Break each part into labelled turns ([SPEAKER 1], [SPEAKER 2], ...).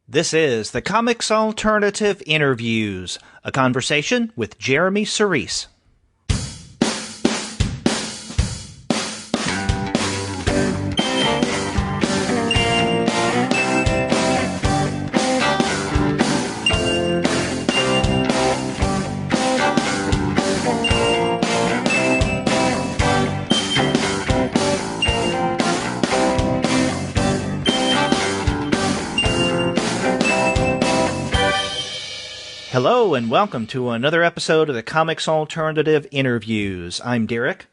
[SPEAKER 1] This is the Comics Alternative Interviews, a conversation with Jeremy Sorese. Hello and welcome to another episode of the Comics Alternative Interviews. I'm Derek.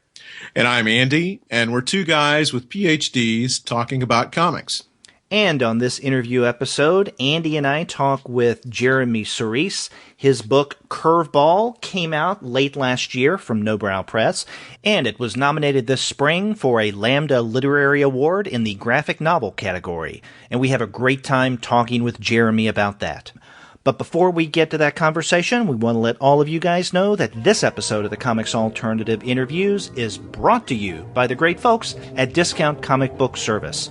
[SPEAKER 2] And I'm Andy, and we're two guys with PhDs talking about comics.
[SPEAKER 1] And on this interview episode, Andy and I talk with Jeremy Sorese. His book, Curveball, came out late last year from Nobrow Press, and it was nominated this spring for a Lambda Literary Award in the graphic novel category. And we have a great time talking with Jeremy about that. But before we get to that conversation, we want to let all of you guys know that this episode of the Comics Alternative Interviews is brought to you by the great folks at Discount Comic Book Service.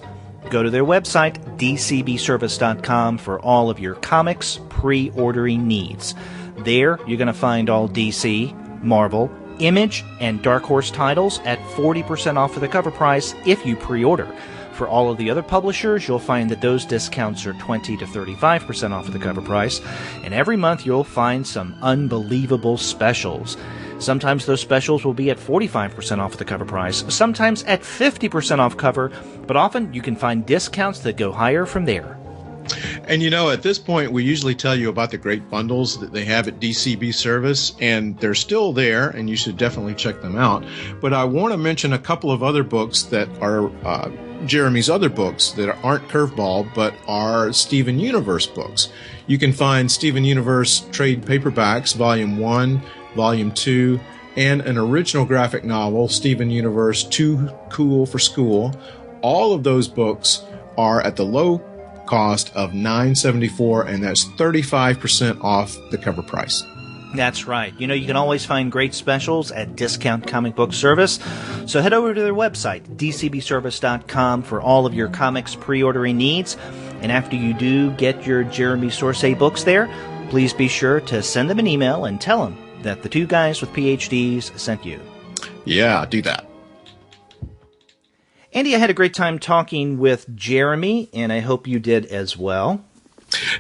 [SPEAKER 1] Go to their website, dcbservice.com, for all of your comics pre-ordering needs. There, you're going to find all DC, Marvel, Image, and Dark Horse titles at 40% off of the cover price if you pre-order. For all of the other publishers, you'll find that those discounts are 20 to 35% off of the cover price, and every month you'll find some unbelievable specials. Sometimes those specials will be at 45% off of the cover price, sometimes at 50% off cover, but often you can find discounts that go higher from there.
[SPEAKER 2] And you know, at this point, we usually tell you about the great bundles that they have at DCB Service, and they're still there, and you should definitely check them out. But I want to mention a couple of other books that are Jeremy's other books that aren't Curveball, but are Steven Universe books. You can find Steven Universe trade paperbacks, Volume 1, Volume 2, and an original graphic novel, Steven Universe Too Cool for School. All of those books are at the low cost of $9.74, and that's 35% off the cover price.
[SPEAKER 1] That's right. You know, you can always find great specials at Discount Comic Book Service. So head over to their website, dcbservice.com, for all of your comics pre-ordering needs. And after you do get your Jeremy Sorese books there, please be sure to send them an email and tell them that the two guys with PhDs sent you.
[SPEAKER 2] Yeah, do that.
[SPEAKER 1] Andy, I had a great time talking with Jeremy, and I hope you did as well.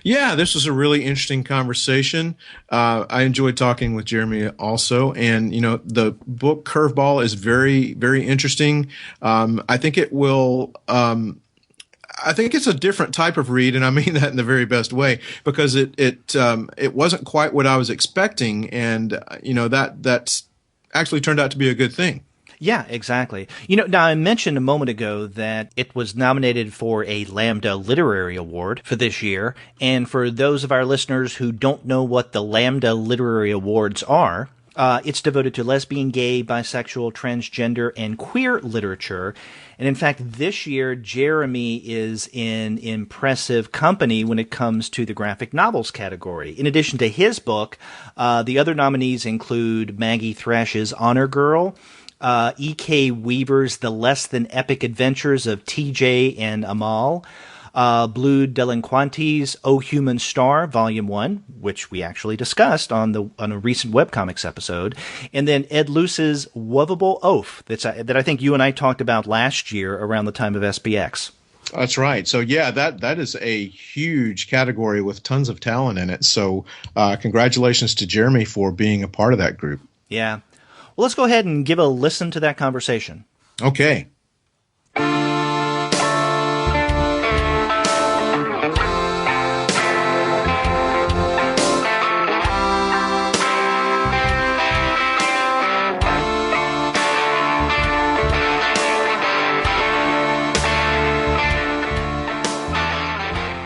[SPEAKER 2] Yeah, this was a really interesting conversation. I enjoyed talking with Jeremy also. And, you know, the book Curveball is very, very interesting. I think it will I think it's a different type of read, and I mean that in the very best way, because it wasn't quite what I was expecting. And, you know, that's actually turned out to be a good thing.
[SPEAKER 1] Yeah, exactly. You know, now I mentioned a moment ago that it was nominated for a Lambda Literary Award for this year. And for those of our listeners who don't know what the Lambda Literary Awards are, it's devoted to lesbian, gay, bisexual, transgender, and queer literature. And in fact, this year, Jeremy is in impressive company when it comes to the graphic novels category. In addition to his book, the other nominees include Maggie Thrash's Honor Girl, E.K. Weaver's The Less Than Epic Adventures of T.J. and Amal, Blue Delinquente's O Human Star, Volume 1, which we actually discussed on a recent webcomics episode, and then Ed Luce's Woveable Oaf, that I think you and I talked about last year around the time of SPX.
[SPEAKER 2] That's right. So, yeah, that is a huge category with tons of talent in it. So congratulations to Jeremy for being a part of that group.
[SPEAKER 1] Yeah. Well, let's go ahead and give a listen to that conversation.
[SPEAKER 2] Okay.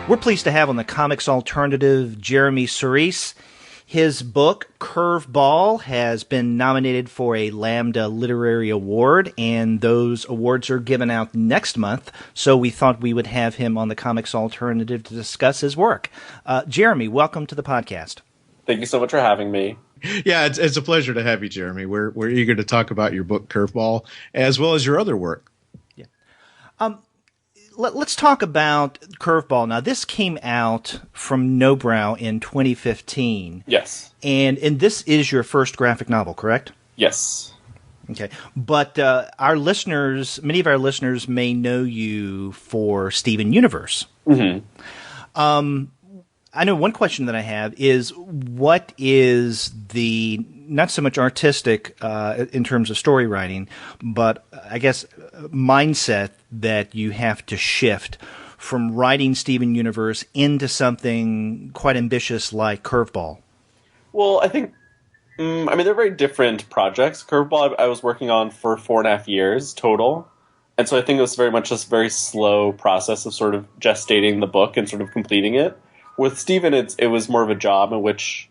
[SPEAKER 1] We're pleased to have on the Comics Alternative Jeremy Sorese. His book, Curveball, has been nominated for a Lambda Literary Award, and those awards are given out next month, so we thought we would have him on the Comics Alternative to discuss his work. Jeremy, welcome to the podcast.
[SPEAKER 3] Thank you so much for having me.
[SPEAKER 2] Yeah, it's a pleasure to have you, Jeremy. We're eager to talk about your book, Curveball, as well as your other work.
[SPEAKER 1] Yeah. let's talk about Curveball. Now, this came out from Nobrow in 2015.
[SPEAKER 3] Yes.
[SPEAKER 1] And this is your first graphic novel, correct?
[SPEAKER 3] Yes.
[SPEAKER 1] Okay. But our listeners, many of our listeners may know you for Steven Universe.
[SPEAKER 3] Mm-hmm.
[SPEAKER 1] I know one question that I have is, what is the, not so much artistic in terms of story writing, but I guess mindset that you have to shift from writing Steven Universe into something quite ambitious like Curveball?
[SPEAKER 3] Well, I think, they're very different projects. Curveball I was working on for 4.5 years total. And so I think it was very much just a very slow process of sort of gestating the book and sort of completing it. With Steven, it was more of a job in which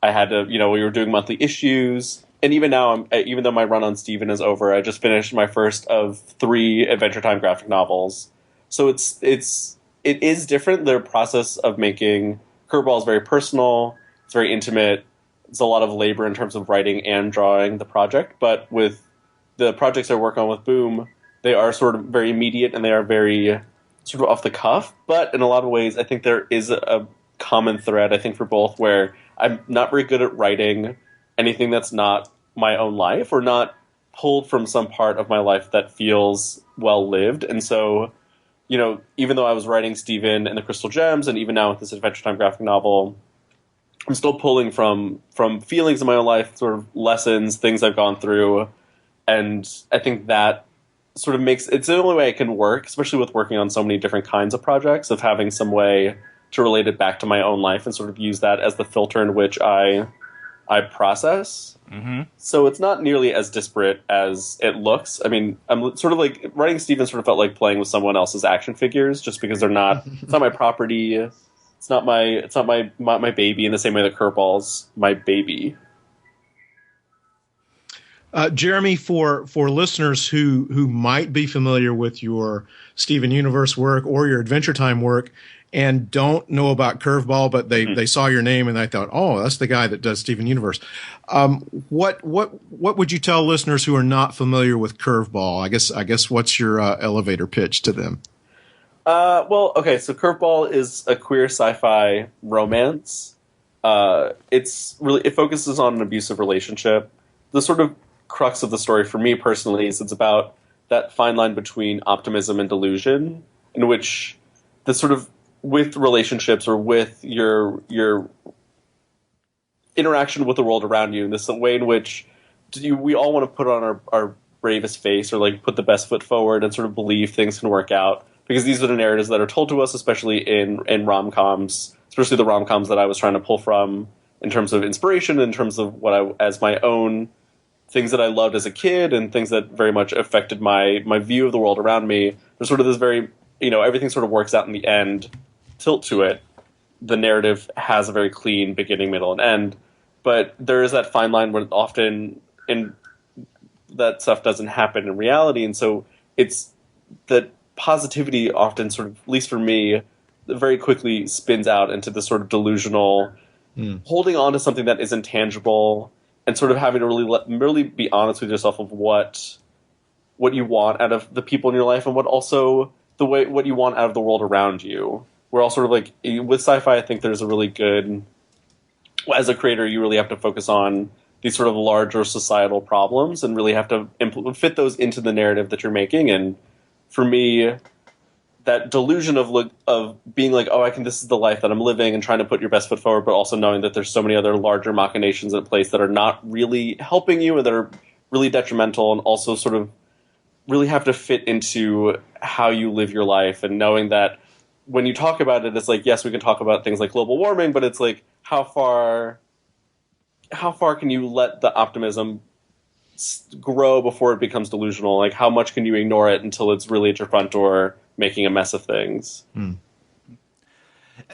[SPEAKER 3] I had to, we were doing monthly issues. And even now, even though my run on Steven is over, I just finished my first of 3 Adventure Time graphic novels. So it is different. The process of making Curveball is very personal. It's very intimate. It's a lot of labor in terms of writing and drawing the project. But with the projects I work on with Boom, they are sort of very immediate and they are very sort of off the cuff. But in a lot of ways, I think there is a common thread, I think, for both, where I'm not very good at writing anything that's not my own life or not pulled from some part of my life that feels well lived. And so, even though I was writing Steven and the Crystal Gems, and even now with this Adventure Time graphic novel, I'm still pulling from feelings in my own life, sort of lessons, things I've gone through. And I think that sort of it's the only way it can work, especially with working on so many different kinds of projects, of having some way to relate it back to my own life and sort of use that as the filter in which I process.
[SPEAKER 1] Mm-hmm.
[SPEAKER 3] So it's not nearly as disparate as it looks. I mean, I'm sort of like writing Steven sort of felt like playing with someone else's action figures, just because they're not. It's not my property. It's not my baby in the same way that Curveball's my baby.
[SPEAKER 2] Jeremy, for listeners who might be familiar with your Steven Universe work or your Adventure Time work and don't know about Curveball, but they saw your name and they thought, oh, that's the guy that does Steven Universe. What would you tell listeners who are not familiar with Curveball? I guess what's your elevator pitch to them?
[SPEAKER 3] Well, okay, so Curveball is a queer sci-fi romance. It focuses on an abusive relationship. The sort of crux of the story for me personally is it's about that fine line between optimism and delusion, in which the sort of with relationships or with your interaction with the world around you, in this way in which we all want to put on our bravest face or like put the best foot forward and sort of believe things can work out, because these are the narratives that are told to us, especially in rom-coms, especially the rom-coms that I was trying to pull from in terms of inspiration, in terms of what as my own things that I loved as a kid and things that very much affected my view of the world around me. There's sort of this very, everything sort of works out in the end tilt to it. The narrative has a very clean beginning, middle, and end, but there is that fine line where often that stuff doesn't happen in reality, and so it's that positivity often sort of, at least for me, very quickly spins out into this sort of delusional holding on to something that isn't tangible, and sort of having to really be honest with yourself of what you want out of the people in your life, and what you want out of the world around you. We're all sort of like, with sci-fi, I think there's a really good, as a creator, you really have to focus on these sort of larger societal problems and really have to fit those into the narrative that you're making. And for me, that delusion of being like, oh, this is the life that I'm living, and trying to put your best foot forward, but also knowing that there's so many other larger machinations in place that are not really helping you and that are really detrimental, and also sort of really have to fit into how you live your life, and knowing that when you talk about it, it's like, yes, we can talk about things like global warming, but it's like, how far can you let the optimism grow before it becomes delusional? Like, how much can you ignore it until it's really at your front door making a mess of things?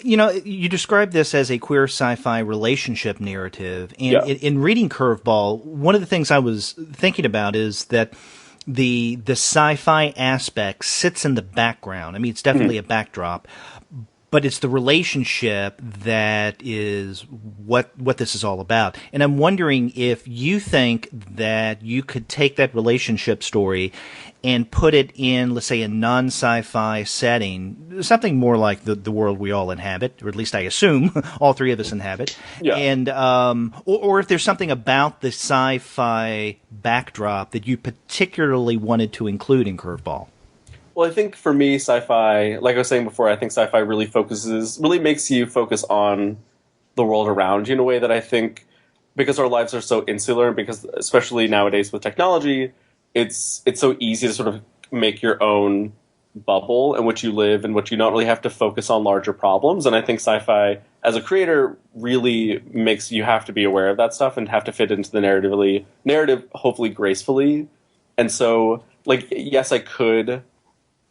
[SPEAKER 1] You described this as a queer sci-fi relationship narrative. And in reading Curveball, one of the things I was thinking about is that the sci-fi aspect sits in the background. I mean, it's definitely a backdrop, but it's the relationship that is what this is all about. And I'm wondering if you think that you could take that relationship story and put it in, let's say, a non-sci-fi setting, something more like the world we all inhabit, or at least I assume all three of us inhabit.
[SPEAKER 3] Yeah.
[SPEAKER 1] And or if there's something about the sci-fi backdrop that you particularly wanted to include in Curveball.
[SPEAKER 3] Well, I think for me, sci-fi, like I was saying before, I think sci-fi really makes you focus on the world around you in a way that I think, because our lives are so insular, because especially nowadays with technology, it's so easy to sort of make your own bubble in which you live, in which you don't really have to focus on larger problems. And I think sci-fi, as a creator, really makes you have to be aware of that stuff and have to fit into the narrative, hopefully gracefully. And so, like, yes, I could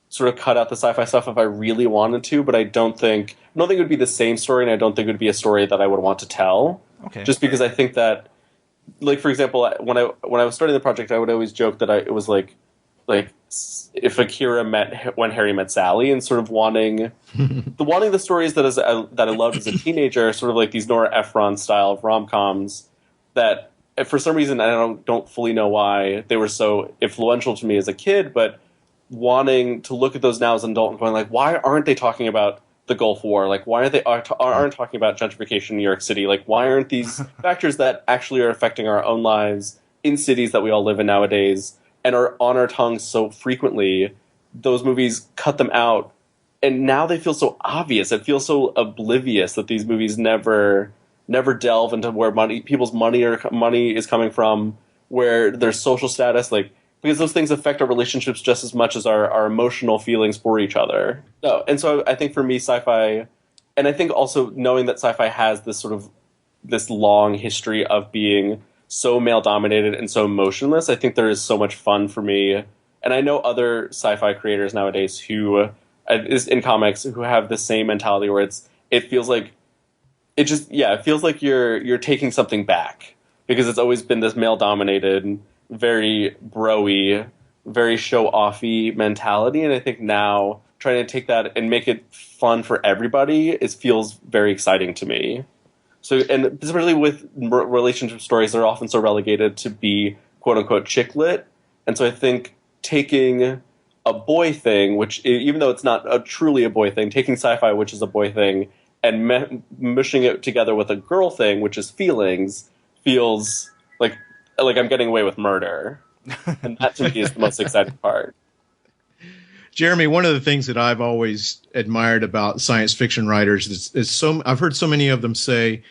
[SPEAKER 3] sort of cut out the sci-fi stuff if I really wanted to, but I don't think it would be the same story, and I don't think it would be a story that I would want to tell.
[SPEAKER 1] Okay.
[SPEAKER 3] Just because I think that, like, for example, when I was starting the project, I would always joke that it was like if Akira met When Harry Met Sally, and sort of wanting the stories that I loved as a teenager, sort of like these Nora Ephron style of rom-coms that, for some reason, I don't fully know why they were so influential to me as a kid, but wanting to look at those now as an adult and going like, why aren't they talking about the Gulf War? Like, why aren't talking about gentrification in New York City? Like, why aren't these factors that actually are affecting our own lives in cities that we all live in nowadays and are on our tongues so frequently? Those movies cut them out, and now they feel so obvious. It feels so oblivious that these movies never delve into where people's money is coming from, where their social status, like, because those things affect our relationships just as much as our emotional feelings for each other. No, and so I think for me, sci-fi, and I think also knowing that sci-fi has this long history of being so male-dominated and so emotionless, I think there is so much fun for me. And I know other sci-fi creators nowadays who, in comics, who have the same mentality where it feels like you're taking something back, because it's always been this male-dominated, very bro-y, very show-offy mentality, and I think now trying to take that and make it fun for everybody feels very exciting to me. So, and especially with relationship stories, they're often so relegated to be quote-unquote chick lit, and so I think taking a boy thing, which, even though it's not truly a boy thing, taking sci-fi, which is a boy thing, and mushing it together with a girl thing, which is feelings, feels like I'm getting away with murder. And that, to me, is the most exciting part.
[SPEAKER 2] Jeremy, one of the things that I've always admired about science fiction writers is I've heard so many of them say,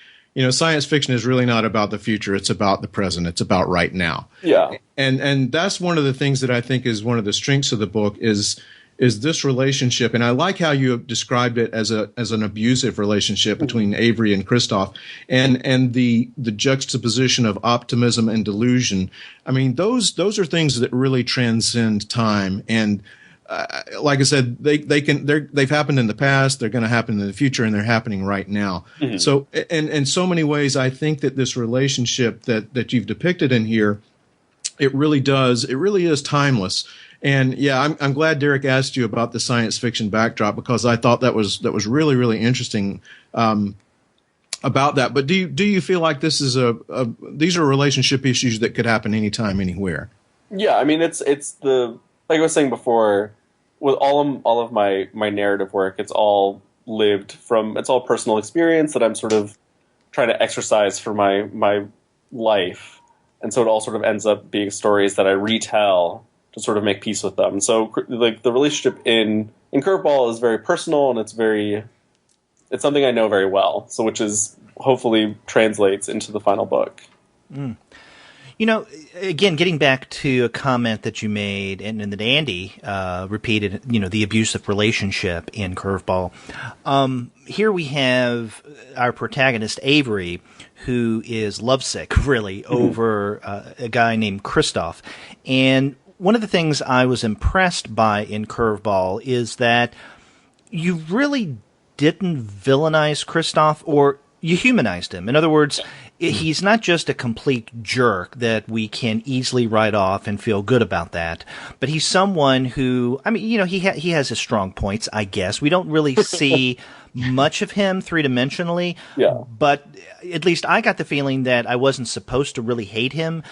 [SPEAKER 2] science fiction is really not about the future. It's about the present. It's about right now.
[SPEAKER 3] Yeah.
[SPEAKER 2] And that's one of the things that I think is one of the strengths of the book is this relationship. And I like how you have described it as an abusive relationship between Avery and Christoph, and the juxtaposition of optimism and delusion. I mean, those are things that really transcend time. And like I said, they've happened in the past, they're going to happen in the future, and they're happening right now. Mm-hmm. So, and in so many ways, I think that this relationship that you've depicted in here, it really is timeless. And yeah, I'm glad Derek asked you about the science fiction backdrop, because I thought that was really, really interesting about that. But do you feel like this is these are relationship issues that could happen anytime, anywhere?
[SPEAKER 3] Yeah, I mean, it's like I was saying before, with all of my narrative work, it's all personal experience that I'm sort of trying to exercise for my life, and so it all sort of ends up being stories that I retell to sort of make peace with them. So, like, the relationship in Curveball is very personal, and it's something I know very well. So, which is hopefully translates into the final book.
[SPEAKER 1] Mm. Again, getting back to a comment that you made, and that Andy repeated, the abusive relationship in Curveball. Here we have our protagonist, Avery, who is lovesick, really, over a guy named Christoph. And one of the things I was impressed by in Curveball is that you really didn't villainize Christoph, or you humanized him. In other words, he's not just a complete jerk that we can easily write off and feel good about that, but he's someone who, I mean, he has his strong points, I guess. We don't really see much of him three-dimensionally.
[SPEAKER 3] Yeah.
[SPEAKER 1] But at least I got the feeling that I wasn't supposed to really hate him,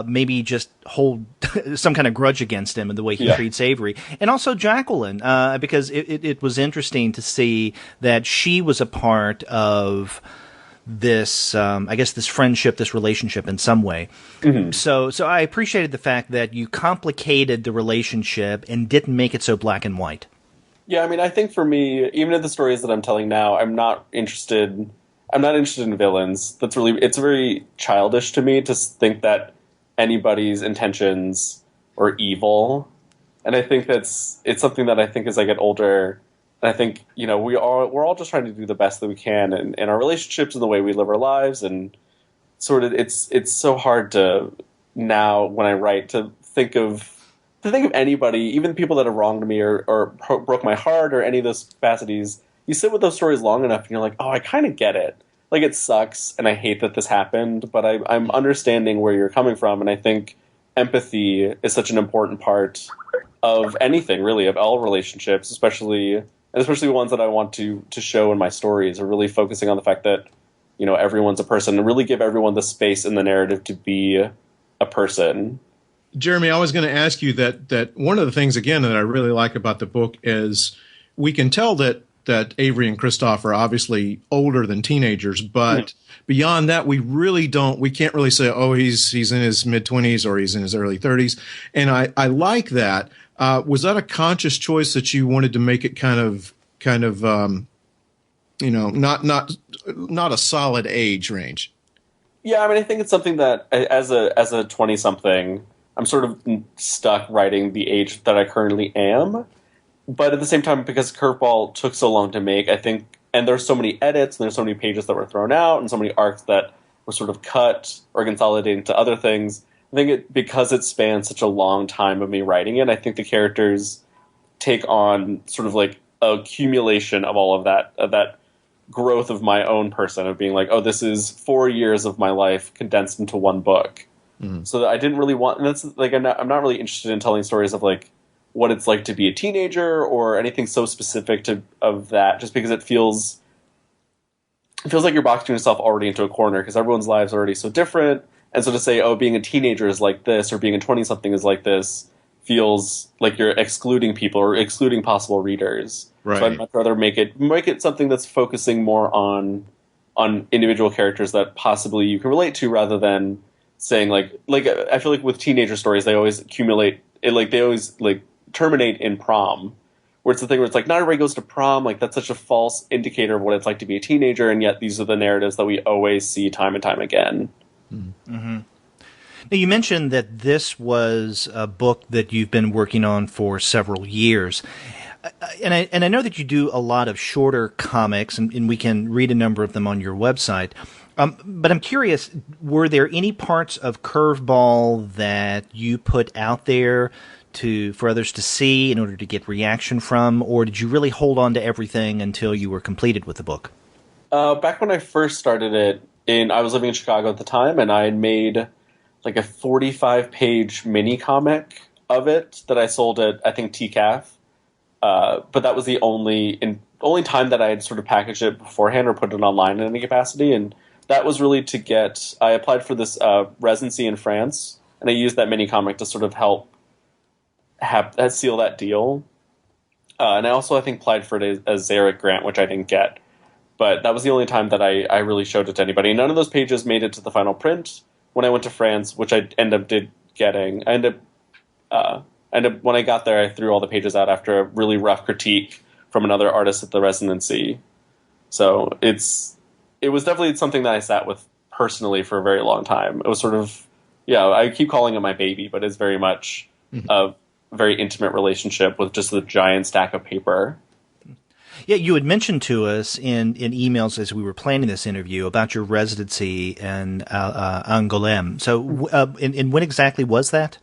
[SPEAKER 1] maybe just hold some kind of grudge against him and the way he treats Avery. And also Jacqueline, because it was interesting to see that she was a part of this, I guess, this friendship, this relationship in some way. Mm-hmm. So I appreciated the fact that you complicated the relationship and didn't make it so black and white.
[SPEAKER 3] Yeah, I mean, I think for me, even in the stories that I'm telling now, I'm not interested in villains. It's very childish to me to think that anybody's intentions are evil. And I think it's something that I think as I get older, and I think, we're all just trying to do the best that we can in our relationships and the way we live our lives. And sort of, it's so hard to now when I write to think of anybody, even people that have wronged me or broke my heart or any of those capacities. You sit with those stories long enough and you're like, oh, I kind of get it. Like, it sucks and I hate that this happened, but I'm understanding where you're coming from. And I think empathy is such an important part of anything, really, of all relationships, especially ones that I want to show in my stories, are really focusing on the fact that, everyone's a person, and really give everyone the space in the narrative to be a person.
[SPEAKER 2] Jeremy, I was going to ask you that one of the things, again, that I really like about the book is we can tell that Avery and Christoph are obviously older than teenagers, but beyond that, we can't really say, oh, he's in his mid-20s or he's in his early 30s. And I like that. Was that a conscious choice that you wanted to make it kind of not a solid age range?
[SPEAKER 3] Yeah, I mean, I think it's something that as a 20-something, I'm sort of stuck writing the age that I currently am. But at the same time, because Curveball took so long to make, I think, and there's so many edits, and there's so many pages that were thrown out, and so many arcs that were sort of cut or consolidated into other things, I think because it spans such a long time of me writing it, I think the characters take on sort of like accumulation of all of that growth of my own person, of being like, oh, this is 4 years of my life condensed into one book. Mm. So that I didn't really want, and that's like, I'm not really interested in telling stories of like what it's like to be a teenager or anything so specific of that, just because it feels like you're boxing yourself already into a corner, because everyone's lives are already so different. And so to say, oh, being a teenager is like this, or being a 20-something is like this, feels like you're excluding people or excluding possible readers. Right. So I'd much rather make it something that's focusing more on individual characters that possibly you can relate to, rather than saying like I feel like with teenager stories, they always accumulate it, like they always like terminate in prom, where it's the thing where it's like not everybody goes to prom, like that's such a false indicator of what it's like to be a teenager, and yet these are the narratives that we always see time and time again.
[SPEAKER 1] Mm-hmm. Now, you mentioned that this was a book that you've been working on for several years. And I know that you do a lot of shorter comics, and we can read a number of them on your website. But I'm curious, were there any parts of Curveball that you put out there for others to see in order to get reaction from, or did you really hold on to everything until you were completed with the book?
[SPEAKER 3] Back when I first started it, I was living in Chicago at the time, and I had made like a 45-page mini comic of it that I sold at, I think, TCAF. But that was the only time that I had sort of packaged it beforehand or put it online in any capacity. And that was really I applied for this residency in France, and I used that mini comic to sort of help seal that deal. And I also, I think, applied for it as Zarek grant, which I didn't get. But that was the only time that I really showed it to anybody. None of those pages made it to the final print when I went to France, which I ended up getting. When I got there, I threw all the pages out after a really rough critique from another artist at the residency. So it was definitely something that I sat with personally for a very long time. It was sort of, I keep calling it my baby, but it's very much a very intimate relationship with just a giant stack of paper.
[SPEAKER 1] Yeah, you had mentioned to us in emails as we were planning this interview about your residency in Angoulême. So, and when exactly was that?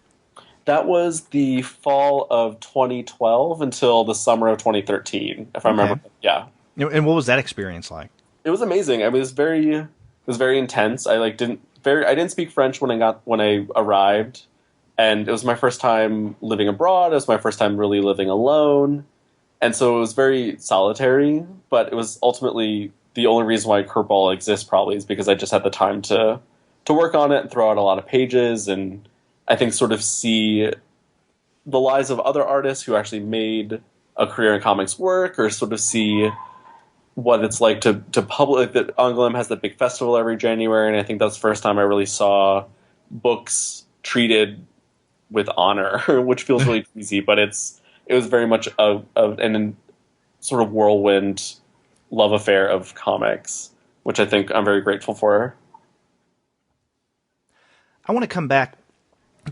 [SPEAKER 3] That was the fall of 2012 until the summer of 2013, if I remember. Yeah.
[SPEAKER 1] And what was that experience like?
[SPEAKER 3] It was amazing. I mean, it was very intense. I didn't speak French when I arrived, and it was my first time living abroad. It was my first time really living alone. And so it was very solitary, but it was ultimately the only reason why Curveball exists probably is because I just had the time to work on it and throw out a lot of pages, and I think sort of see the lives of other artists who actually made a career in comics work, or sort of see what it's like to publish. That Angoulême has the big festival every January, and I think that's the first time I really saw books treated with honor, which feels really cheesy, but it was very much an sort of whirlwind love affair of comics, which I think I'm very grateful for.
[SPEAKER 1] I want to come back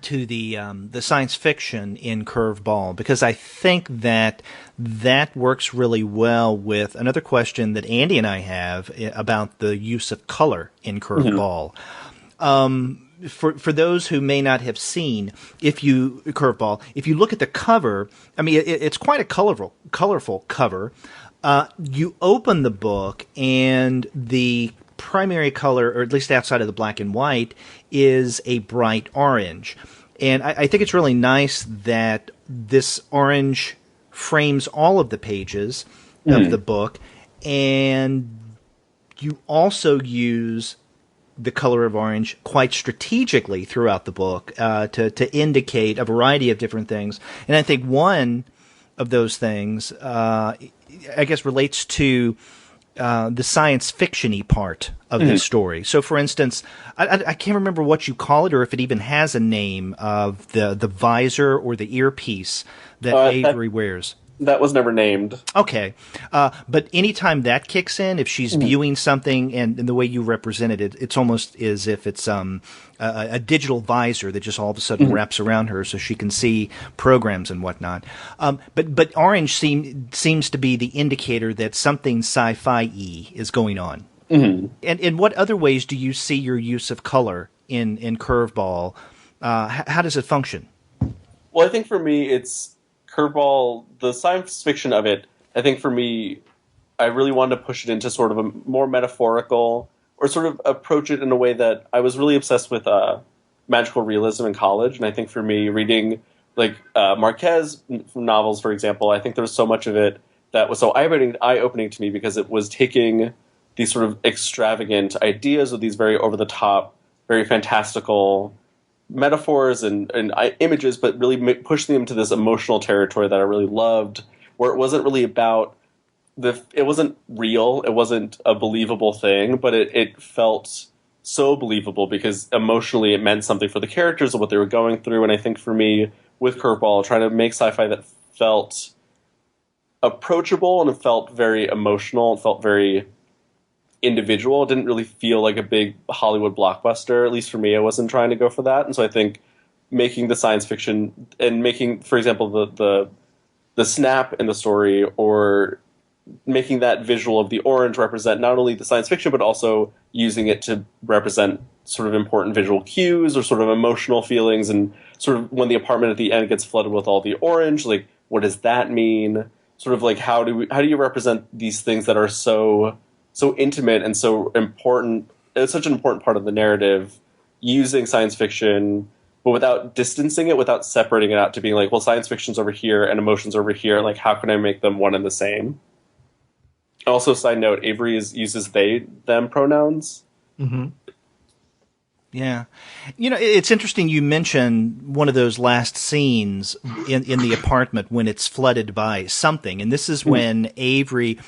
[SPEAKER 1] to the science fiction in Curveball, because I think that works really well with another question that Andy and I have about the use of color in Curveball. Mm-hmm. For those who may not have seen, if you look at the cover, I mean, it's quite a colorful cover. You open the book, and the primary color, or at least outside of the black and white, is a bright orange. And I think it's really nice that this orange frames all of the pages of the book, and you also use the color of orange quite strategically throughout the book to indicate a variety of different things. And I think one of those things, I guess, relates to the science fiction-y part of this story. So, for instance, I can't remember what you call it, or if it even has a name, of the visor or the earpiece that Avery wears.
[SPEAKER 3] That was never named.
[SPEAKER 1] Okay. But anytime that kicks in, if she's viewing something, and the way you represented it, it's almost as if it's a digital visor that just all of a sudden wraps around her so she can see programs and whatnot. But orange seems to be the indicator that something sci-fi-y is going on. Mm-hmm. And in what other ways do you see your use of color in Curveball? How does it function?
[SPEAKER 3] Well, I think for me, it's Curveball, the science fiction of it. I think for me, I really wanted to push it into sort of a more metaphorical, or sort of approach it in a way that I was really obsessed with magical realism in college. And I think for me, reading like Marquez novels, for example, I think there was so much of it that was so eye-opening to me, because it was taking these sort of extravagant ideas of these very over-the-top, very fantastical metaphors and images, but really pushing them to this emotional territory that I really loved, where it wasn't really about it wasn't real, it wasn't a believable thing, but it felt so believable because emotionally it meant something for the characters and what they were going through. And I think for me, with Curveball, trying to make sci-fi that felt approachable and it felt very emotional, it felt very individual. It didn't really feel like a big Hollywood blockbuster. At least for me, I wasn't trying to go for that. And so I think making the science fiction and making, for example, the snap in the story, or making that visual of the orange represent not only the science fiction, but also using it to represent sort of important visual cues or sort of emotional feelings. And sort of when the apartment at the end gets flooded with all the orange, like, what does that mean? Sort of like, how do you represent these things that are so intimate and so important? It's such an important part of the narrative, using science fiction, but without distancing it, without separating it out to being like, well, science fiction's over here and emotion's over here. Like, how can I make them one and the same? Also, side note, Avery uses they, them pronouns.
[SPEAKER 1] Mm-hmm. Yeah. You know, it's interesting you mentioned one of those last scenes in the apartment when it's flooded by something. And this is when Avery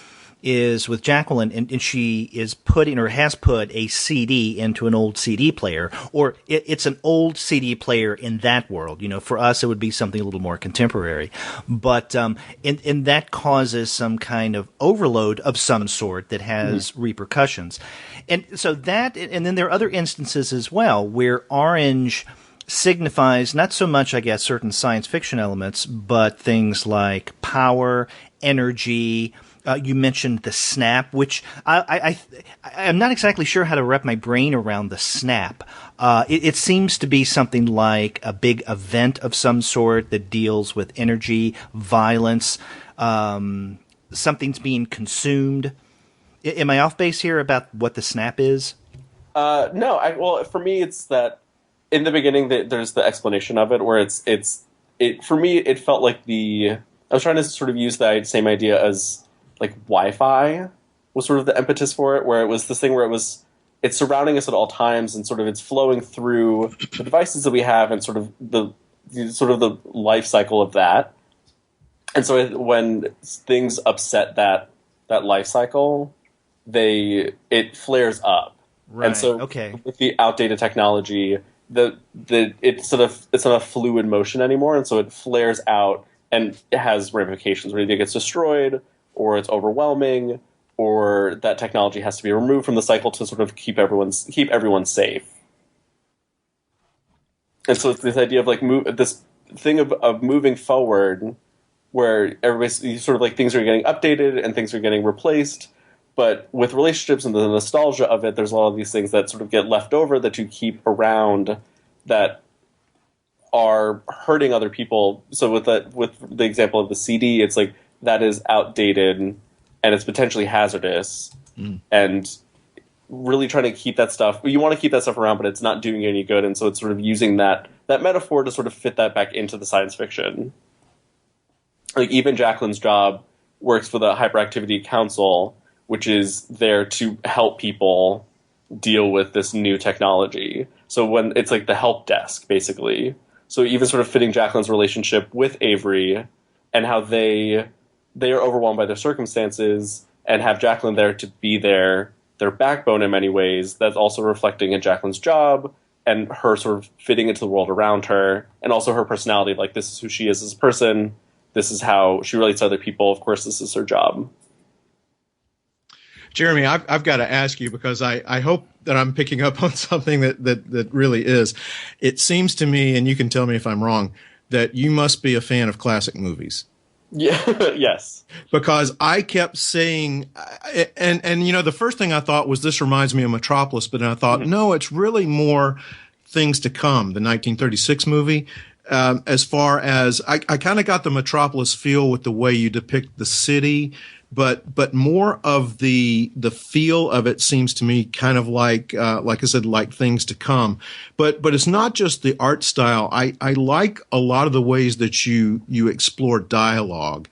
[SPEAKER 1] is with Jacqueline, and she is putting, or has put, a CD into an old CD player, or it's an old CD player in that world. You know, for us, it would be something a little more contemporary, but and that causes some kind of overload of some sort that has repercussions, and so that, and then there are other instances as well where orange signifies not so much, I guess, certain science fiction elements, but things like power, energy. You mentioned the snap, which I'm not exactly sure how to wrap my brain around the snap. It seems to be something like a big event of some sort that deals with energy, violence, something's being consumed. Am I off base here about what the snap is?
[SPEAKER 3] No. Well, for me, it's that in the beginning there's the explanation of it, where for me, it felt like the I was trying to sort of use that same idea as like Wi-Fi was sort of the impetus for it, where it was this thing where it's surrounding us at all times, and sort of it's flowing through the devices that we have, and sort of the life cycle of that. And so when things upset that life cycle, it flares up.
[SPEAKER 1] Right.
[SPEAKER 3] And so with the outdated technology, it's not a fluid motion anymore, and so it flares out and it has ramifications where either it gets destroyed, or it's overwhelming, or that technology has to be removed from the cycle to sort of keep everyone safe. And so it's this idea of like this thing of moving forward, where everybody's sort of like things are getting updated and things are getting replaced. But with relationships and the nostalgia of it, there's a lot of these things that sort of get left over that you keep around that are hurting other people. So with the example of the CD, it's like that is outdated and it's potentially hazardous. And really trying to keep that stuff, you want to keep that stuff around, but it's not doing you any good. And so it's sort of using that metaphor to sort of fit that back into the science fiction. Like even Jacqueline's job works for the Hyperactivity Council, which is there to help people deal with this new technology. So when it's like the help desk, basically. So even sort of fitting Jacqueline's relationship with Avery and how they are overwhelmed by their circumstances and have Jacqueline there to be their backbone in many ways. That's also reflecting in Jacqueline's job and her sort of fitting into the world around her, and also her personality. Like, this is who she is as a person. This is how she relates to other people. Of course, this is her job.
[SPEAKER 2] Jeremy, I've got to ask you, because I hope that I'm picking up on something that really is. It seems to me, and you can tell me if I'm wrong, that you must be a fan of classic movies.
[SPEAKER 3] Yeah. Yes.
[SPEAKER 2] Because I kept saying, and you know, the first thing I thought was, this reminds me of Metropolis, but then I thought, no, it's really more Things to Come, the 1936 movie. As far as I kind of got the Metropolis feel with the way you depict the city, but more of the feel of it seems to me kind of like I said, like Things to Come. But it's not just the art style. I like a lot of the ways that you explore dialogue.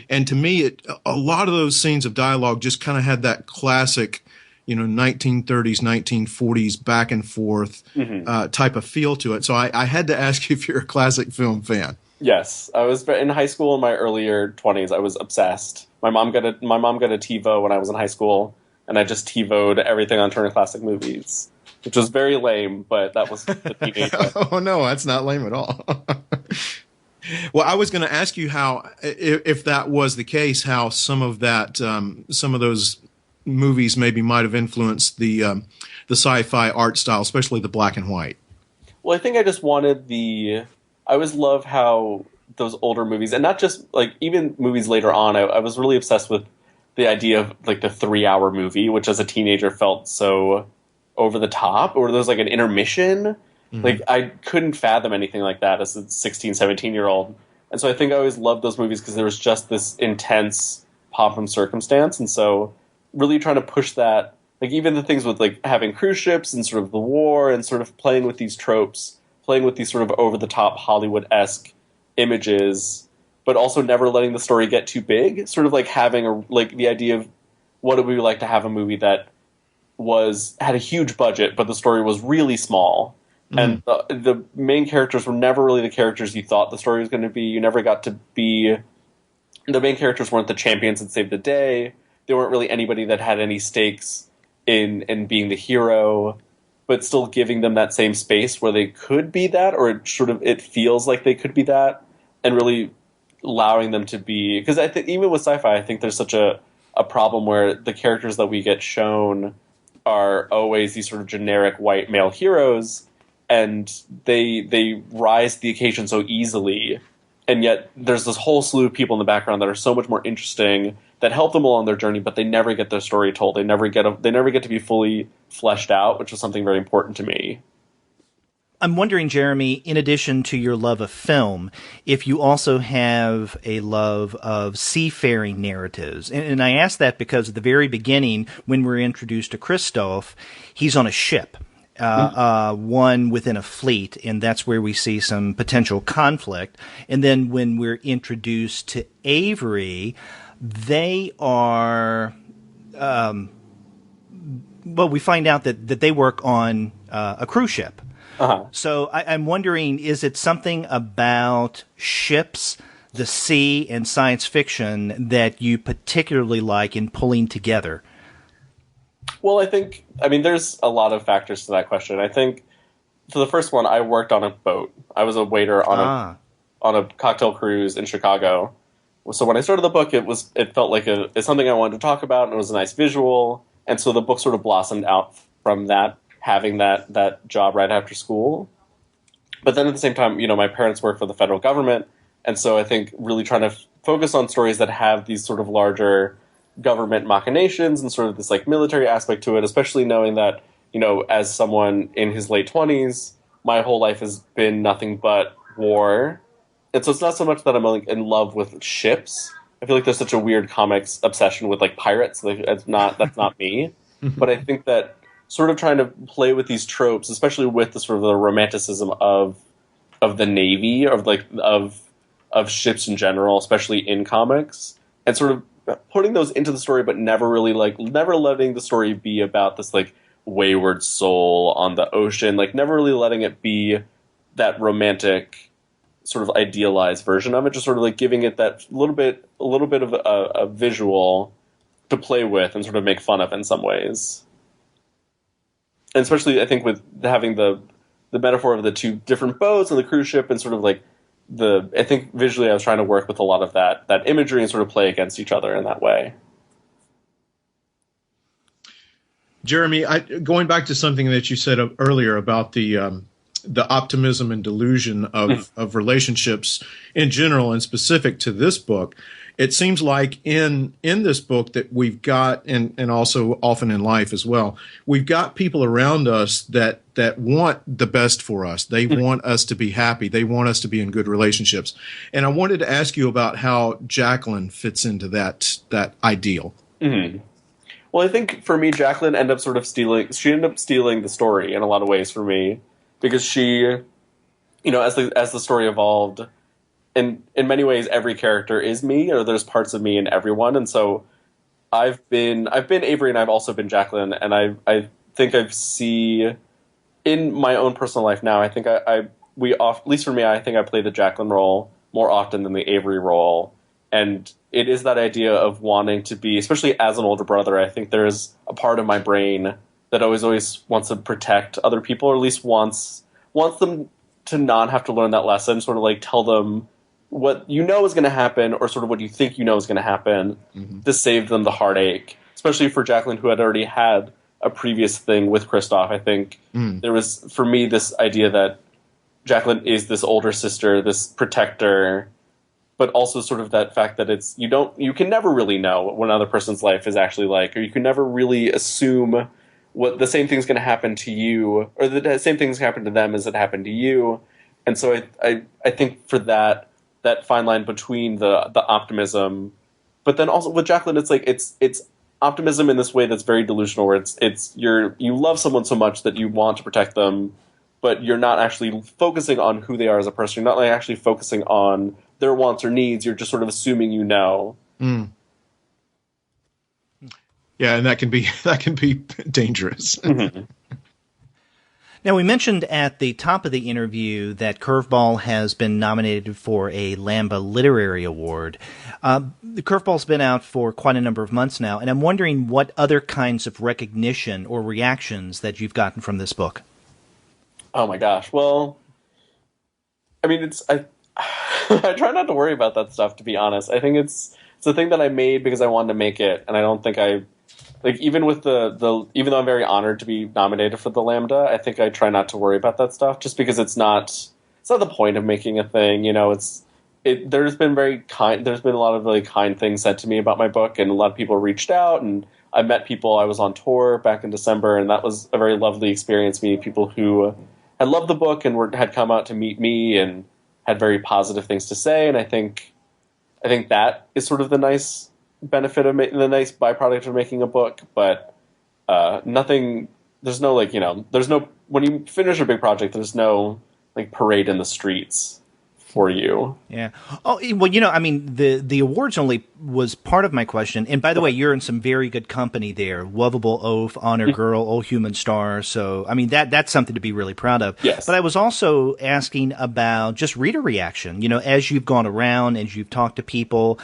[SPEAKER 2] And to me, a lot of those scenes of dialogue just kind of had that classic, 1930s, 1940s back and forth type of feel to it. So I had to ask you if you're a classic film fan.
[SPEAKER 3] Yes, I was in high school in my earlier 20s. I was obsessed. My mom got a TiVo when I was in high school, and I just TiVo'd everything on Turner Classic Movies, which was very lame, but that was the teenager.
[SPEAKER 2] Oh no, that's not lame at all. Well, I was going to ask you how, if that was the case, how some of those movies maybe might have influenced the sci-fi art style, especially the black and white.
[SPEAKER 3] Well, I think I just wanted I always love how those older movies, and not just like even movies later on, I was really obsessed with the idea of like the 3-hour movie, which as a teenager felt so over the top, or there's like an intermission. Like I couldn't fathom anything like that as a 16, 17-year-old. And so I think I always loved those movies because there was just this intense pomp and circumstance. And so really trying to push that, like even the things with like having cruise ships and sort of the war and sort of playing with these tropes, playing with these sort of over-the-top Hollywood-esque images, but also never letting the story get too big. Sort of like having the idea of what it would be like to have a movie that had a huge budget, but the story was really small. And the main characters were never really the characters you thought the story was going to be. You never got to be... The main characters weren't the champions that saved the day. They weren't really anybody that had any stakes in being the hero, but still giving them that same space where they could be that, or it feels like they could be that, and really allowing them to be... Because I think even with sci-fi, I think there's such a problem where the characters that we get shown are always these sort of generic white male heroes, and they rise to the occasion so easily, and yet there's this whole slew of people in the background that are so much more interesting, that help them along their journey, but they never get their story told. They never get to be fully fleshed out, which was something very important to me.
[SPEAKER 1] I'm wondering, Jeremy, in addition to your love of film, if you also have a love of seafaring narratives. And I ask that because at the very beginning, when we're introduced to Christoph, he's on a ship. one within a fleet, and that's where we see some potential conflict. And then when we're introduced to Avery, they are, we find out that they work on a cruise ship.
[SPEAKER 3] Uh-huh.
[SPEAKER 1] So I'm wondering, is it something about ships, the sea, and science fiction that you particularly like in pulling together?
[SPEAKER 3] Well, I mean, there's a lot of factors to that question. I think for the first one, I worked on a boat. I was a waiter on a cocktail cruise in Chicago. So when I started the book, it felt like it's something I wanted to talk about, and it was a nice visual. And so the book sort of blossomed out from that, having that job right after school. But then at the same time, my parents work for the federal government, and so I think really trying to focus on stories that have these sort of larger government machinations and sort of this like military aspect to it, especially knowing that, as someone in his late 20s, my whole life has been nothing but war. And so it's not so much that I'm like in love with ships. I feel like there's such a weird comics obsession with like pirates. Like, that's not me. But I think that sort of trying to play with these tropes, especially with the sort of the romanticism of the Navy, of ships in general, especially in comics, and sort of putting those into the story, but never letting the story be about this like wayward soul on the ocean, like never really letting it be that romantic sort of idealized version of it, just sort of like giving it that little bit of a visual to play with and sort of make fun of in some ways. And especially I think with having the metaphor of the two different boats and the cruise ship and sort of like I think visually I was trying to work with a lot of that imagery and sort of play against each other in that way.
[SPEAKER 2] Jeremy, going back to something that you said earlier about the optimism and delusion of relationships in general and specific to this book, it seems like in this book that we've got, and also often in life as well, we've got people around us that want the best for us. They want us to be happy. They want us to be in good relationships. And I wanted to ask you about how Jacqueline fits into that ideal.
[SPEAKER 3] Mm-hmm. Well, I think for me, Jacqueline ended up stealing the story in a lot of ways for me, because she, as the story evolved, in many ways, every character is me, or there's parts of me in everyone. And so I've been Avery, and I've also been Jacqueline. And I think I see in my own personal life now, I think at least for me, I think I play the Jacqueline role more often than the Avery role. And it is that idea of wanting to be, especially as an older brother, I think there's a part of my brain that always wants to protect other people, or at least wants them to not have to learn that lesson, sort of like tell them what is going to happen, or sort of what you think is going to happen, to save them the heartache. Especially for Jacqueline, who had already had a previous thing with Kristoff. I think there was, for me, this idea that Jacqueline is this older sister, this protector, but also sort of that fact that you can never really know what another person's life is actually like, or you can never really assume what the same thing's going to happen to you, or the same thing's happen to them as it happened to you. And so I think for that fine line between the optimism, but then also with Jacqueline, it's like it's optimism in this way that's very delusional, where you love someone so much that you want to protect them, but you're not actually focusing on who they are as a person. You're not like actually focusing on their wants or needs. You're just sort of assuming you know.
[SPEAKER 2] Mm. Yeah, and that can be dangerous.
[SPEAKER 3] Mm-hmm.
[SPEAKER 1] Now, we mentioned at the top of the interview that Curveball has been nominated for a Lambda Literary Award. The Curveball's been out for quite a number of months now, and I'm wondering what other kinds of recognition or reactions that you've gotten from this book.
[SPEAKER 3] Oh my gosh. Well, I mean, I try not to worry about that stuff, to be honest. I think it's a thing that I made because I wanted to make it, and I don't think even with even though I'm very honored to be nominated for the Lambda, I think I try not to worry about that stuff, just because it's not the point of making a thing. There's been a lot of really kind things said to me about my book, and a lot of people reached out, and I met people. I was on tour back in December, and that was a very lovely experience, meeting people who had loved the book and had come out to meet me and had very positive things to say. And I think that is sort of the nice benefit of the nice byproduct of making a book, but nothing there's no like, there's no, when you finish a big project, there's no like parade in the streets for you.
[SPEAKER 1] Yeah. Oh, well, I mean, the awards only was part of my question. And by the way, you're in some very good company there. Lovable Oaf, Honor Girl, Old Human Star. So, I mean, that's something to be really proud of.
[SPEAKER 3] Yes.
[SPEAKER 1] But I was also asking about just reader reaction. As you've gone around and you've talked to people,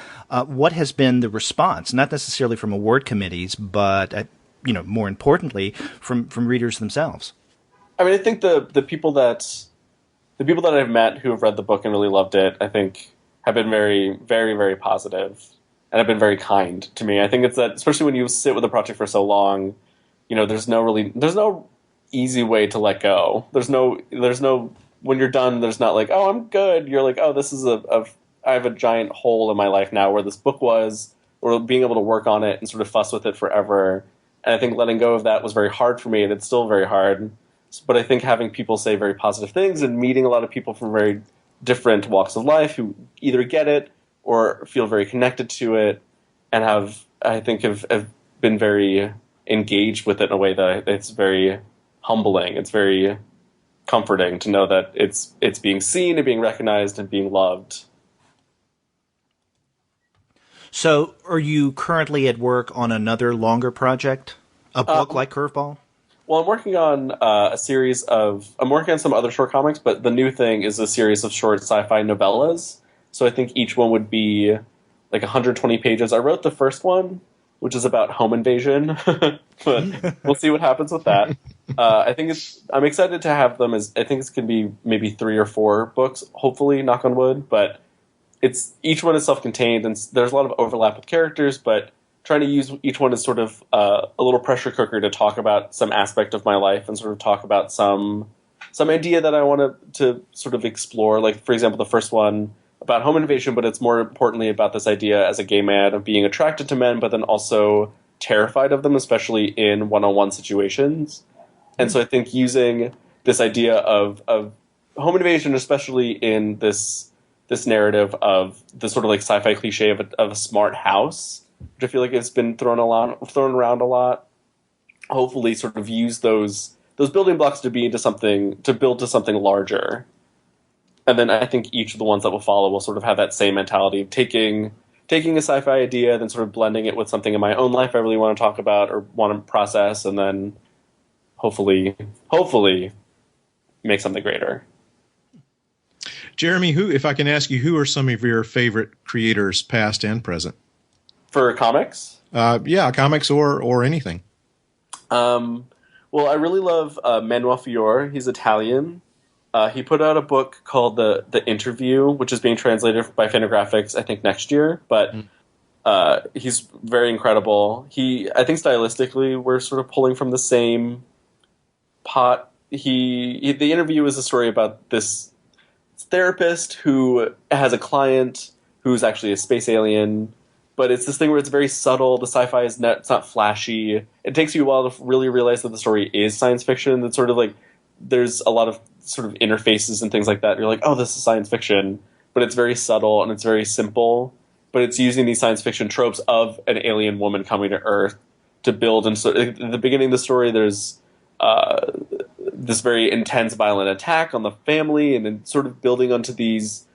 [SPEAKER 1] what has been the response? Not necessarily from award committees, but, more importantly, from readers themselves.
[SPEAKER 3] I mean, I think the people that I've met who have read the book and really loved it, I think have been very, very, very positive and have been very kind to me. I think it's that, especially when you sit with a project for so long, there's no easy way to let go. There's no, when you're done, there's not like, oh, I'm good. You're like, oh, this is I have a giant hole in my life now where this book was, or being able to work on it and sort of fuss with it forever. And I think letting go of that was very hard for me, and it's still very hard. But I think having people say very positive things and meeting a lot of people from very different walks of life who either get it or feel very connected to it and have been very engaged with it in a way that it's very humbling. It's very comforting to know that it's being seen and being recognized and being loved.
[SPEAKER 1] So are you currently at work on another longer project? A book like Curveball?
[SPEAKER 3] Well, I'm working on I'm working on some other short comics, but the new thing is a series of short sci-fi novellas. So I think each one would be like 120 pages. I wrote the first one, which is about home invasion, but we'll see what happens with that. I'm excited to have them I think it's going to be maybe 3 or 4 books, hopefully, knock on wood, but each one is self-contained and there's a lot of overlap with characters, but trying to use each one as sort of a little pressure cooker to talk about some aspect of my life and sort of talk about some idea that I want to sort of explore. Like, for example, the first one about home invasion, but it's more importantly about this idea as a gay man of being attracted to men, but then also terrified of them, especially in one-on-one situations. And so I think using this idea of home invasion, especially in this narrative of the sort of like sci-fi cliche of a smart house, which I feel like it's been thrown around a lot. Hopefully, sort of use those building blocks to build to something larger. And then I think each of the ones that will follow will sort of have that same mentality of taking a sci-fi idea, then sort of blending it with something in my own life I really want to talk about or want to process, and then hopefully make something greater.
[SPEAKER 2] Jeremy, if I can ask you, who are some of your favorite creators, past and present?
[SPEAKER 3] For comics?
[SPEAKER 2] Yeah, comics or anything.
[SPEAKER 3] Well, I really love Manuel Fiore. He's Italian. He put out a book called The Interview, which is being translated by Fantagraphics, I think, next year. But he's very incredible. I think stylistically, we're sort of pulling from the same pot. The Interview is a story about this therapist who has a client who's actually a space alien. But it's this thing where it's very subtle. The sci-fi it's not flashy. It takes you a while to really realize that the story is science fiction. That's sort of like there's a lot of sort of interfaces and things like that. You're like, oh, this is science fiction. But it's very subtle and it's very simple. But it's using these science fiction tropes of an alien woman coming to Earth to build. And so at the beginning of the story, there's this very intense, violent attack on the family, and then sort of building onto these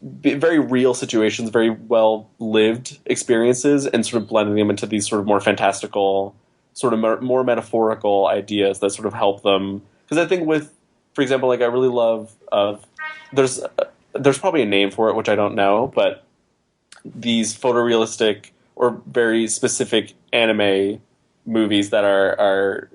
[SPEAKER 3] very real situations, very well-lived experiences, and sort of blending them into these sort of more fantastical, sort of more metaphorical ideas that sort of help them. Because I think for example, like I really love, there's probably a name for it, which I don't know, but these photorealistic or very specific anime movies that are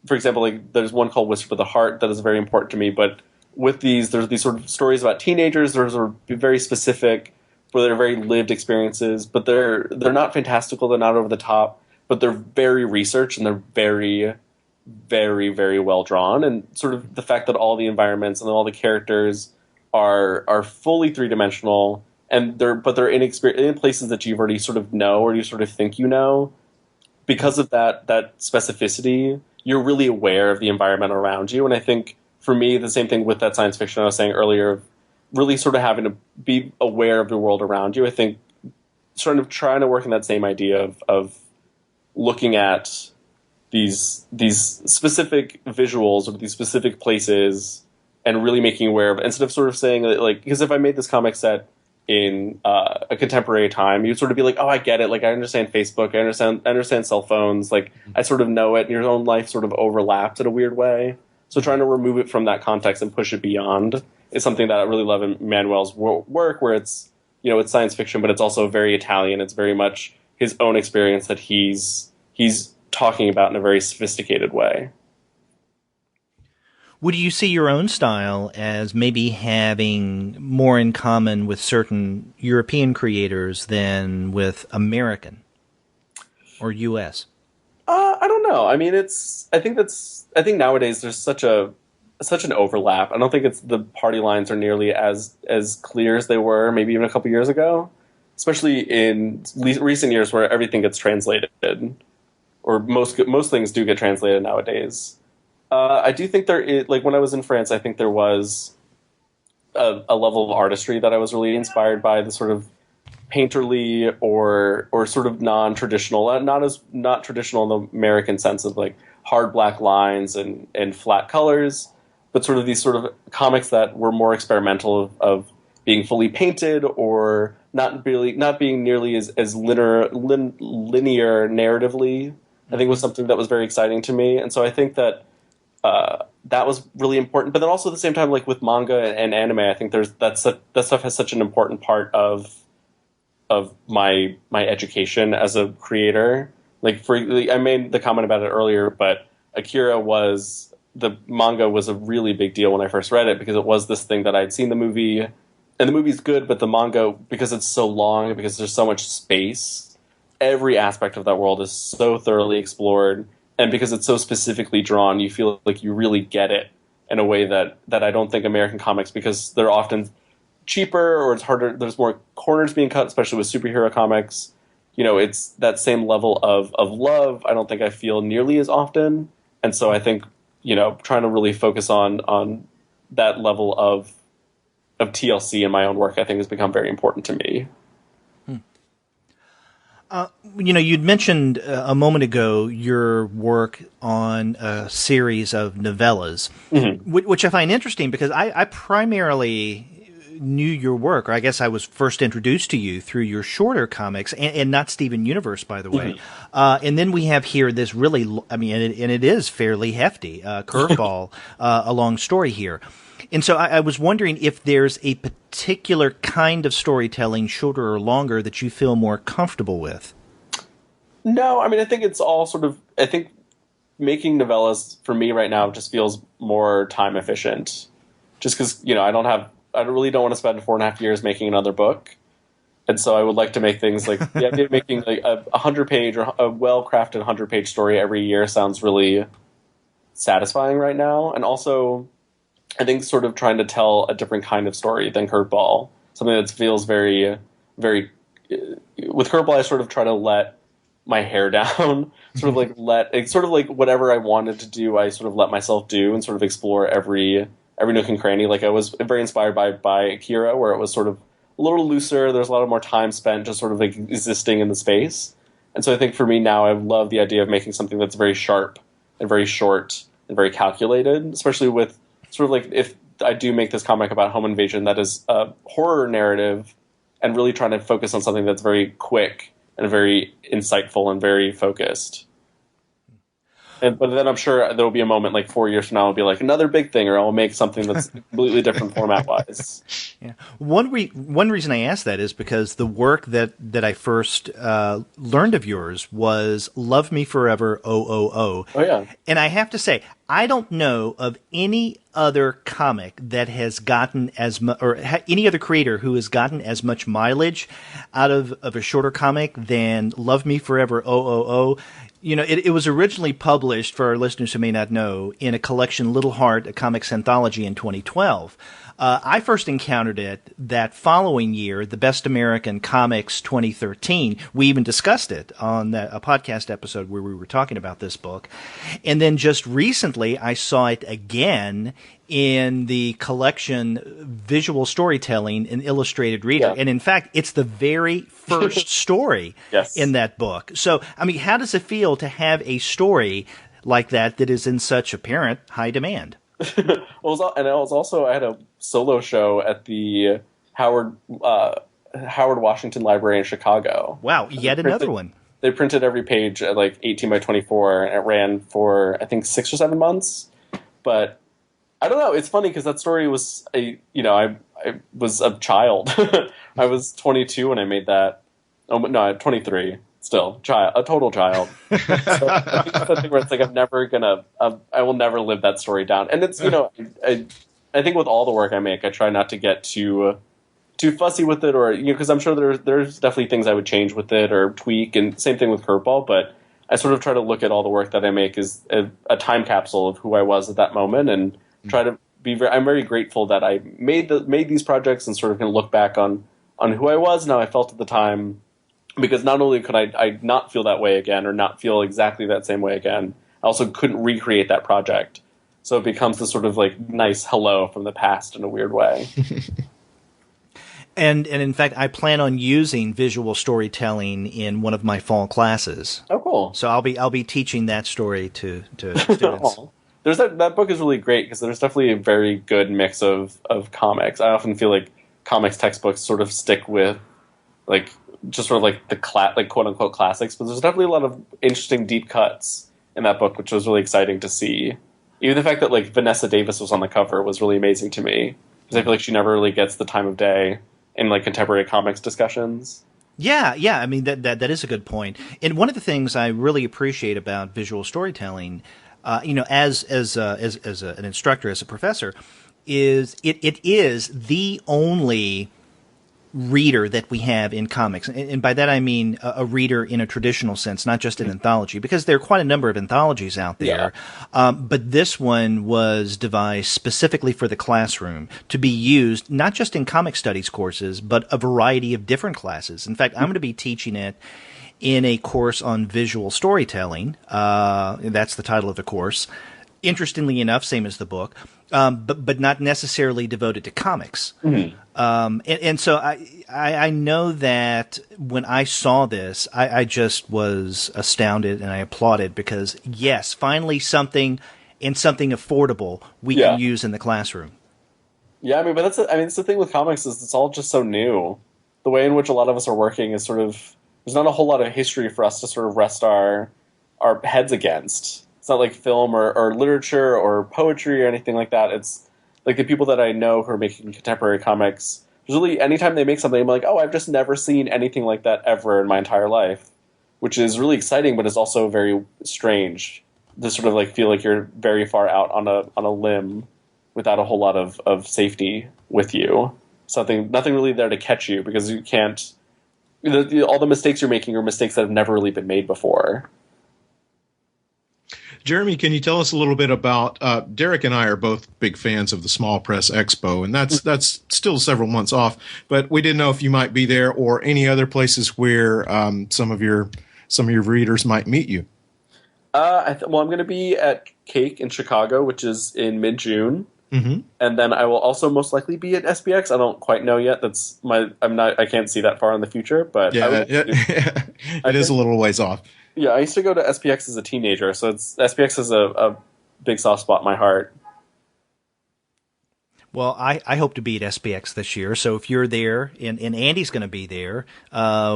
[SPEAKER 3] for example, like there's one called Whisper of the Heart that is very important to me, but with there's these sort of stories about teenagers. They're sort of very specific, where they're very lived experiences, but they're not fantastical. They're not over the top, but they're very researched and they're very, very, very well drawn. And sort of the fact that all the environments and all the characters are fully 3-dimensional, and they're in places that you've already sort of know or you sort of think you know. Because of that specificity, you're really aware of the environment around you, and I think. For me, the same thing with that science fiction I was saying earlier, really sort of having to be aware of the world around you. I think sort of trying to work in that same idea of looking at these specific visuals or these specific places, and really making aware of it, instead of sort of saying that, like, because if I made this comic set in a contemporary time, you'd sort of be like, oh, I get it. Like, I understand Facebook. I understand cell phones. Like, I sort of know it. And your own life sort of overlaps in a weird way. So trying to remove it from that context and push it beyond is something that I really love in Manuel's work, where it's, it's science fiction, but it's also very Italian. It's very much his own experience that he's talking about in a very sophisticated way.
[SPEAKER 1] Would you see your own style as maybe having more in common with certain European creators than with American or U.S.?
[SPEAKER 3] I don't know. I mean, I think nowadays there's such an overlap. I don't think the party lines are nearly as clear as they were maybe even a couple years ago, especially in recent years where everything gets translated, or most things do get translated nowadays. I do think there is, like, when I was in France, I think there was a level of artistry that I was really inspired by, the sort of painterly or sort of non-traditional, not traditional in the American sense of like hard black lines and flat colors, but sort of these sort of comics that were more experimental of being fully painted or not being nearly as linear narratively. I think was something that was very exciting to me, and so I think that that was really important. But then also at the same time, like with manga and anime, I think that stuff has such an important part of my education as a creator. Like I made the comment about it earlier, but the manga was a really big deal when I first read it, because it was this thing that I'd seen the movie, and the movie's good, but the manga, because it's so long, because there's so much space, every aspect of that world is so thoroughly explored. And because it's so specifically drawn, you feel like you really get it in a way that I don't think American comics, because they're often cheaper or it's harder. There's more corners being cut, especially with superhero comics. It's that same level of love. I don't think I feel nearly as often. And so I think, trying to really focus on that level of TLC in my own work, I think has become very important to me.
[SPEAKER 1] You'd mentioned a moment ago your work on a series of novellas, which I find interesting because I primarily knew your work, or I guess I was first introduced to you through your shorter comics, and not Steven Universe, by the way. And then we have here this really, and it is fairly hefty, Curveball, a long story here. And so I was wondering if there's a particular kind of storytelling, shorter or longer, that you feel more comfortable with.
[SPEAKER 3] No, I think it's all sort of, I think making novellas for me right now just feels more time efficient. Just because, I really don't want to spend 4.5 years making another book. And so I would like to make things like, the idea of making like a 100-page or a well-crafted 100-page story every year sounds really satisfying right now. And also, I think sort of trying to tell a different kind of story than Curveball. Something that feels very, very... With Curveball, I sort of try to let my hair down, sort of like whatever I wanted to do, I sort of let myself do and sort of explore every nook and cranny. Like I was very inspired by Akira, where it was sort of a little looser. There's a lot more time spent just sort of like existing in the space. And so I think for me now, I love the idea of making something that's very sharp and very short and very calculated, especially with sort of like if I do make this comic about home invasion that is a horror narrative and really trying to focus on something that's very quick and very insightful and very focused. But then I'm sure there will be a moment like 4 years from now, I'll be like another big thing, or I'll make something that's completely different format-wise.
[SPEAKER 1] Yeah. One reason I asked that is because the work that I first learned of yours was Love Me Forever, Oh,
[SPEAKER 3] yeah.
[SPEAKER 1] And I have to say, I don't know of any other comic that has gotten as much, or any other creator who has gotten as much mileage out of a shorter comic than Love Me Forever, Oh. It was originally published, for our listeners who may not know, in a collection, Little Heart, a comics anthology in 2012. I first encountered it that following year, the Best American Comics 2013. We even discussed it on a podcast episode where we were talking about this book. And then just recently, I saw it again in the collection Visual Storytelling and Illustrated Reader.
[SPEAKER 3] Yeah.
[SPEAKER 1] And in fact, it's the very first story in that book. So, I mean, how does it feel to have a story like that is in such apparent high demand?
[SPEAKER 3] I had a solo show at the Howard Washington Library in Chicago.
[SPEAKER 1] Wow, yet another one.
[SPEAKER 3] They printed every page at like 18 by 24, and it ran for, I think, 6 or 7 months. But I don't know. It's funny because that story was, I was a child. I was 22 when I made that. Oh, no, 23. Still, a total child. So it's something where it's like I will never live that story down. And it's, I think with all the work I make, I try not to get too fussy with it, or because I'm sure there's definitely things I would change with it or tweak, and same thing with Curveball. But I sort of try to look at all the work that I make as a time capsule of who I was at that moment, and try to be I'm very grateful that I made these projects and sort of can look back on who I was and how I felt at the time, because not only could I not feel that way again or not feel exactly that same way again, I also couldn't recreate that project. So it becomes this sort of like nice hello from the past in a weird way.
[SPEAKER 1] And in fact, I plan on using visual storytelling in one of my fall classes.
[SPEAKER 3] Oh, cool!
[SPEAKER 1] So I'll be teaching that story to students.
[SPEAKER 3] There's that book is really great because there's definitely a very good mix of comics. I often feel like comics textbooks sort of stick with like just sort of like the quote unquote classics, but there's definitely a lot of interesting deep cuts in that book, which was really exciting to see. Even the fact that like Vanessa Davis was on the cover was really amazing to me, because I feel like she never really gets the time of day in like contemporary comics discussions.
[SPEAKER 1] Yeah. I mean, that is a good point. And one of the things I really appreciate about visual storytelling, as an instructor, as a professor, is it is the only reader that we have in comics. And by that I mean a reader in a traditional sense, not just an anthology, because there are quite a number of anthologies out there. Yeah. But this one was devised specifically for the classroom to be used not just in comic studies courses, but a variety of different classes. In fact, I'm going to be teaching it in a course on visual storytelling. That's the title of the course. Interestingly enough, same as the book, but not necessarily devoted to comics. Mm-hmm. And so I know that when I saw this, I just was astounded, and I applauded, because yes, finally something affordable we can use in the classroom.
[SPEAKER 3] Yeah, I mean, but it's the thing with comics is it's all just so new. The way in which a lot of us are working is sort of, there's not a whole lot of history for us to sort of rest our heads against. It's not like film or literature or poetry or anything like that. It's like the people that I know who are making contemporary comics, really anytime they make something, I'm like, oh, I've just never seen anything like that ever in my entire life, which is really exciting, but is also very strange to sort of like feel like you're very far out on a limb without a whole lot of safety with you. Nothing really there to catch you, because you can't, all the mistakes you're making are mistakes that have never really been made before.
[SPEAKER 2] Jeremy, can you tell us a little bit about, Derek and I are both big fans of the Small Press Expo, and that's still several months off, but we didn't know if you might be there or any other places where some of your readers might meet you.
[SPEAKER 3] I'm going to be at Cake in Chicago, which is in mid-June. Mm-hmm. And then I will also most likely be at SPX. I don't quite know yet. I can't see that far in the future, but
[SPEAKER 2] it is a little ways off.
[SPEAKER 3] Yeah, I used to go to SPX as a teenager, so SPX is a big soft spot in my heart.
[SPEAKER 1] Well, I hope to be at SPX this year, so if you're there and Andy's going to be there,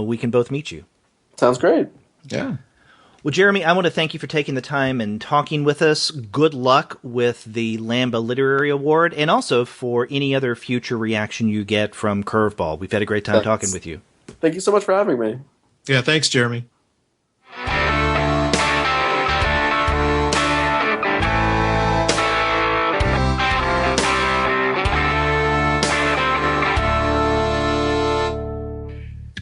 [SPEAKER 1] we can both meet you.
[SPEAKER 3] Sounds great.
[SPEAKER 2] Yeah.
[SPEAKER 1] Well, Jeremy, I want to thank you for taking the time and talking with us. Good luck with the Lambda Literary Award, and also for any other future reaction you get from Curveball. We've had a great time talking with you.
[SPEAKER 3] Thank you so much for having me.
[SPEAKER 2] Yeah, thanks, Jeremy.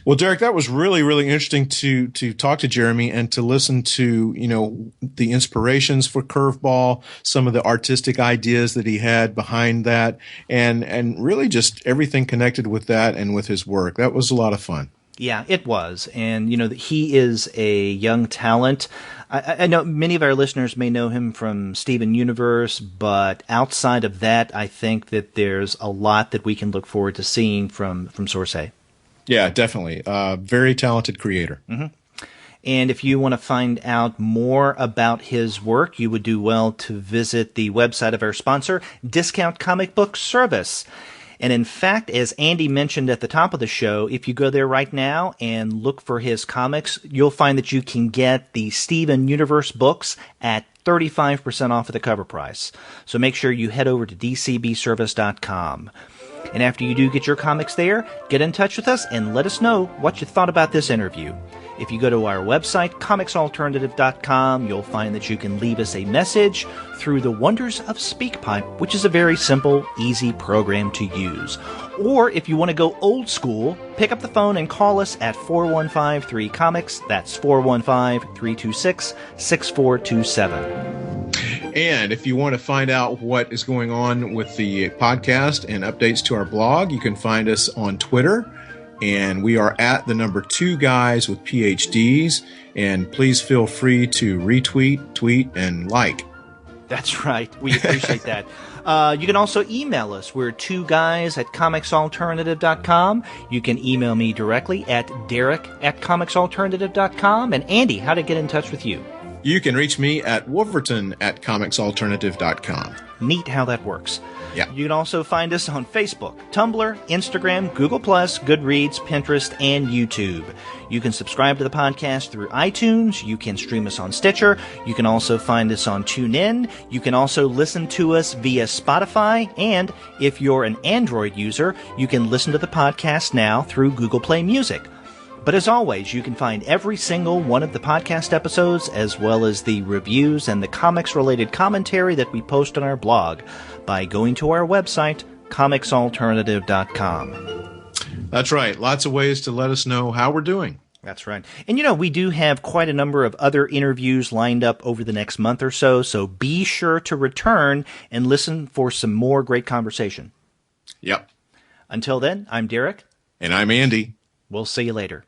[SPEAKER 2] Well, Derek, that was really, really interesting to talk to Jeremy and to listen to, the inspirations for Curveball, some of the artistic ideas that he had behind that, and really just everything connected with that and with his work. That was a lot of fun.
[SPEAKER 1] Yeah, it was. And, he is a young talent. I know many of our listeners may know him from Steven Universe, but outside of that, I think that there's a lot that we can look forward to seeing from Sorese.
[SPEAKER 2] Yeah, definitely. Very talented creator.
[SPEAKER 1] Mm-hmm. And if you want to find out more about his work, you would do well to visit the website of our sponsor, Discount Comic Book Service. And in fact, as Andy mentioned at the top of the show, if you go there right now and look for his comics, you'll find that you can get the Steven Universe books at 35% off of the cover price. So make sure you head over to dcbservice.com. And after you do get your comics there, get in touch with us and let us know what you thought about this interview. If you go to our website, comicsalternative.com, you'll find that you can leave us a message through the wonders of SpeakPipe, which is a very simple, easy program to use. Or if you want to go old school, pick up the phone and call us at 415-3-COMICS. That's 415-326-6427.
[SPEAKER 2] And if you want to find out what is going on with the podcast and updates to our blog, you can find us on Twitter. And we are at the number 2 guys with PhDs. And please feel free to retweet, tweet, and like.
[SPEAKER 1] That's right. We appreciate that. You can also email us. We're 2guys@comicsalternative.com. You can email me directly at derek@comicsalternative.com. And Andy, how to get in touch with you?
[SPEAKER 2] You can reach me at wolverton@comicsalternative.com.
[SPEAKER 1] Neat how that works.
[SPEAKER 2] Yeah.
[SPEAKER 1] You can also find us on Facebook, Tumblr, Instagram, Google+, Goodreads, Pinterest, and YouTube. You can subscribe to the podcast through iTunes. You can stream us on Stitcher. You can also find us on TuneIn. You can also listen to us via Spotify. And if you're an Android user, you can listen to the podcast now through Google Play Music. But as always, you can find every single one of the podcast episodes, as well as the reviews and the comics-related commentary that we post on our blog, by going to our website, comicsalternative.com.
[SPEAKER 2] That's right. Lots of ways to let us know how we're doing.
[SPEAKER 1] That's right. And we do have quite a number of other interviews lined up over the next month or so, so be sure to return and listen for some more great conversation.
[SPEAKER 2] Yep.
[SPEAKER 1] Until then, I'm Derek.
[SPEAKER 2] And I'm Andy.
[SPEAKER 1] We'll see you later.